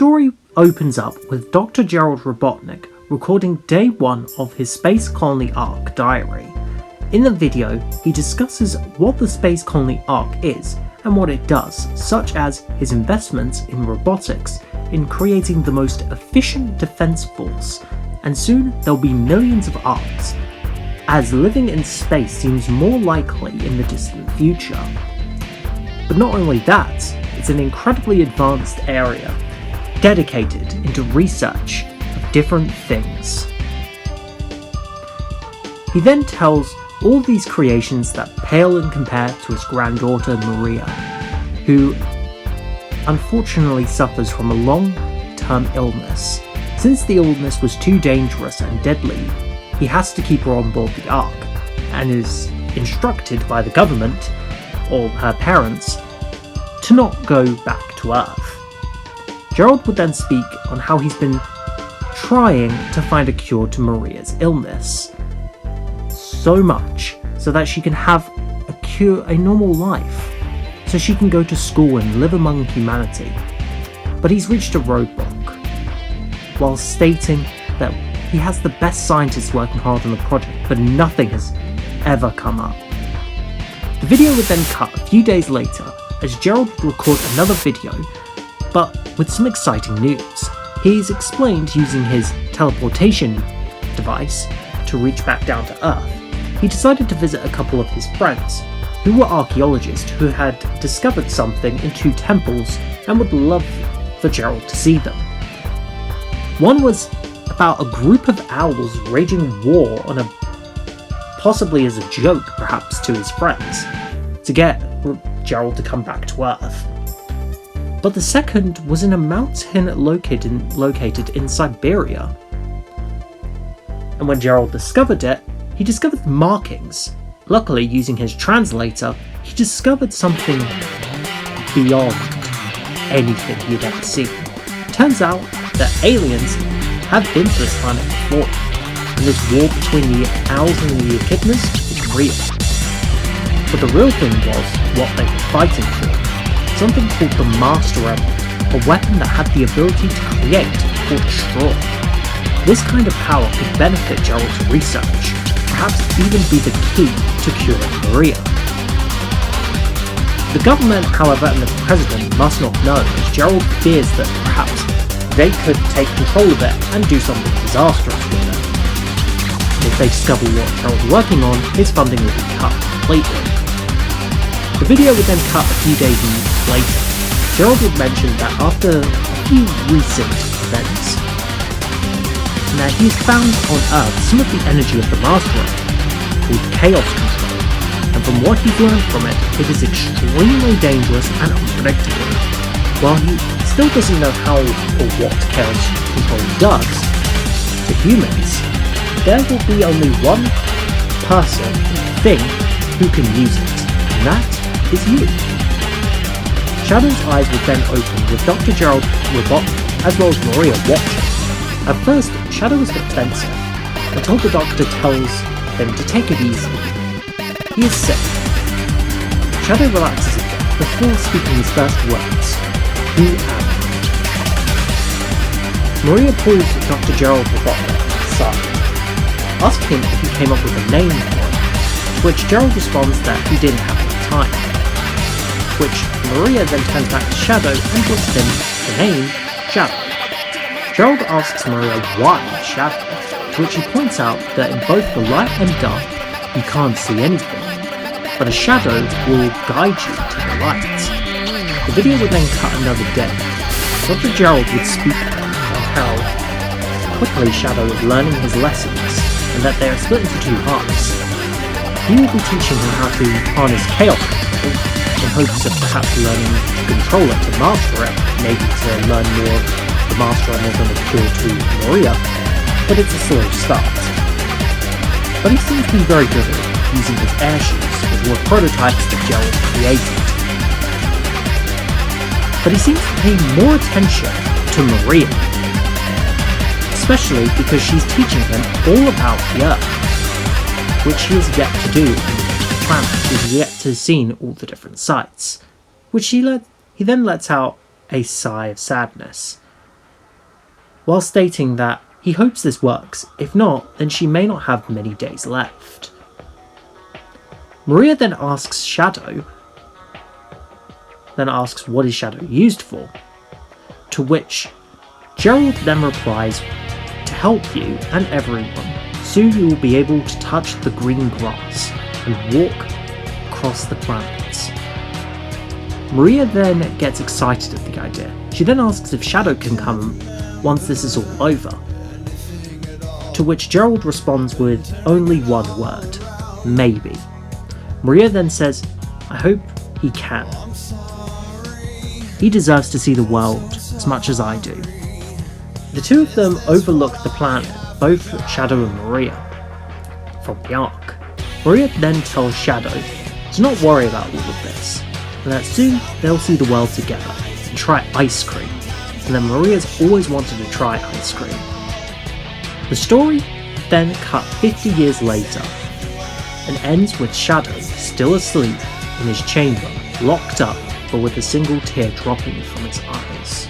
story opens up with Dr. Gerald Robotnik recording day 1 of his Space Colony Ark diary. In the video, he discusses what the Space Colony Ark is and what it does, such as his investments in robotics in creating the most efficient defense force, and soon there'll be millions of Arks, as living in space seems more likely in the distant future. But not only that, it's an incredibly advanced area, dedicated into research of different things. He then tells all these creations that pale in compare to his granddaughter Maria, who unfortunately suffers from a long-term illness. Since the illness was too dangerous and deadly, he has to keep her on board the Ark, and is instructed by the government, or her parents, to not go back to Earth. Gerald would then speak on how he's been trying to find a cure to Maria's illness, so much so that she can have a normal life, so she can go to school and live among humanity. But he's reached a roadblock, while stating that he has the best scientists working hard on the project, but nothing has ever come up. The video would then cut a few days later as Gerald would record another video, but with some exciting news. He is explained using his teleportation device to reach back down to Earth. He decided to visit a couple of his friends, who were archaeologists who had discovered something in 2 temples and would love for Gerald to see them. One was about a group of owls waging war on possibly as a joke perhaps to his friends, to get Gerald to come back to Earth. But the second was in a mountain located in Siberia. And when Gerald discovered it, he discovered markings. Luckily, using his translator, he discovered something beyond anything he'd ever seen. Turns out that aliens have been to this planet before, and this war between the owls and the echidnas is real. But the real thing was what they were fighting for, something called the Master Emerald, a weapon that had the ability to create or destroy. This kind of power could benefit Gerald's research, perhaps even be the key to curing Maria. The government, however, and the president must not know, as Gerald fears that perhaps they could take control of it and do something disastrous with it. If they discover what Gerald's working on, his funding will be cut completely. The video would then cut a few days later. Gerald would mention that after a few recent events, now he's found on Earth some of the energy of the Master called chaos control, and from what he's learned from it, it is extremely dangerous and unpredictable. While he still doesn't know how or what chaos control does to humans, there will be only one person, thing, who can use it, and that is you. Shadow's eyes would then open with Dr. Gerald Robotnik as well as Maria watching. At first, Shadow was defensive, until the doctor tells him to take it easy. He is sick. Shadow relaxes again before speaking his first words. Who am I? Maria pulls Dr. Gerald Robotnik aside, asking him if he came up with a name for it, to which Gerald responds that he didn't have the time. Which Maria then turns back to Shadow and gives him the name Shadow. Gerald asks Maria why Shadow, to which he points out that in both the light and dark, you can't see anything, but a shadow will guide you to the light. The video would then cut another day. Dr. Gerald would speak on how quickly Shadow is learning his lessons, and that they are split into 2 halves. He will be teaching him how to harness chaos control, in hopes of perhaps learning to control it, to master it, maybe to learn more of the Master Emerald and the cure to Maria, but it's a slow start. But he seems to be very good at using his airships, which were prototypes that Gerald created. But he seems to pay more attention to Maria, especially because she's teaching him all about the Earth, which he has yet to do on the planet. He has yet to have seen all the different sites, which he then lets out a sigh of sadness, while stating that he hopes this works. If not, then she may not have many days left. Maria then asks what is Shadow used for, to which Gerald then replies, to help you and everyone. Soon you will be able to touch the green grass and walk across the planets. Maria then gets excited at the idea. She then asks if Shadow can come once this is all over, to which Gerald responds with only one word, maybe. Maria then says, I hope he can. He deserves to see the world as much as I do. The two of them overlook the planet, both Shadow and Maria, from the Ark. Maria then tells Shadow to not worry about all of this, and that soon they'll see the world together and try ice cream, and that Maria's always wanted to try ice cream. The story then cut 50 years later, and ends with Shadow still asleep in his chamber, locked up, but with a single tear dropping from his eyes.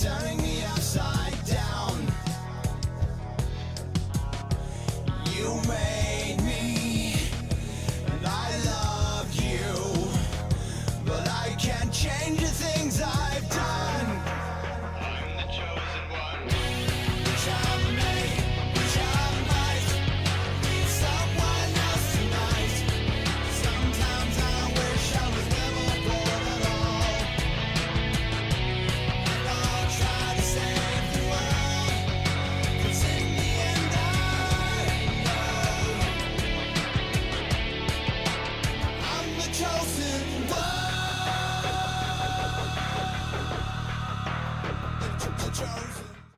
Turning me upside down. You may